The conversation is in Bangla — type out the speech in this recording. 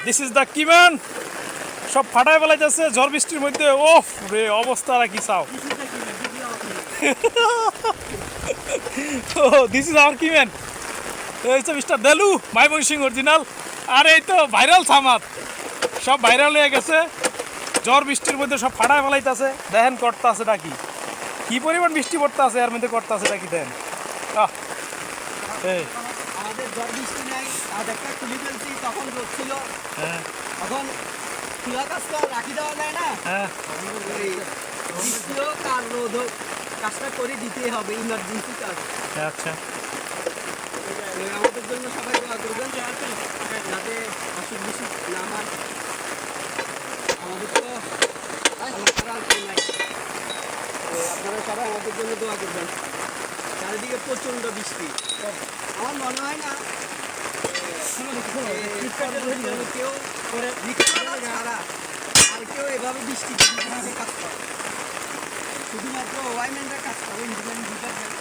This is the কিম্যান। সব ফাটায় বেলাইতেছে ঝড় বৃষ্টির মধ্যে। ওফ রে, অবস্থা আর কি চাও। দিস ইজ আওয়ার কিম্যান। এই তো মিস্টার দেলু, ময়মনসিং অরিজিনাল। আর এই তো ভাইরাল সামাদ, সব ভাইরাল হয়ে গেছে। ঝড় বৃষ্টির মধ্যে সব ফাটায় ফেলাইতেছে। দেখেন করতে আছে নাকি, কি পরিমাণ বৃষ্টি পড়তে আছে এর মধ্যে, করতে আছে নাকি দেখেন। এই আমাদের ঝড় বৃষ্টি নাই, একটা খুলে ফেলছি, তখন রোদ ছিল। হ্যাঁ এখন খোলা কাজ তো আর রাখি দেওয়া যায় না। হ্যাঁ, এই বৃষ্টি হোক আর রোদ হোক, কাজটা করে দিতেই হবে, ইমার্জেন্সি কাজ। আচ্ছা। আমাদের জন্য সবাই দোয়া করবেন যাতে অসুখ বিসুখ না হয়। আমাদের তো করার কেউ নাই, আপনারা সবাই আমাদের জন্য দোয়া করবেন। চারিদিকে প্রচণ্ড বৃষ্টি, আমার মনে হয় না কেউ ছাড়া আর কেউ এভাবে বৃষ্টি কাজ করে। শুধুমাত্র ওয়াইম্যানরা কাজ করে, ইঞ্জিনিয়ারিং ডিপার্টমেন্ট।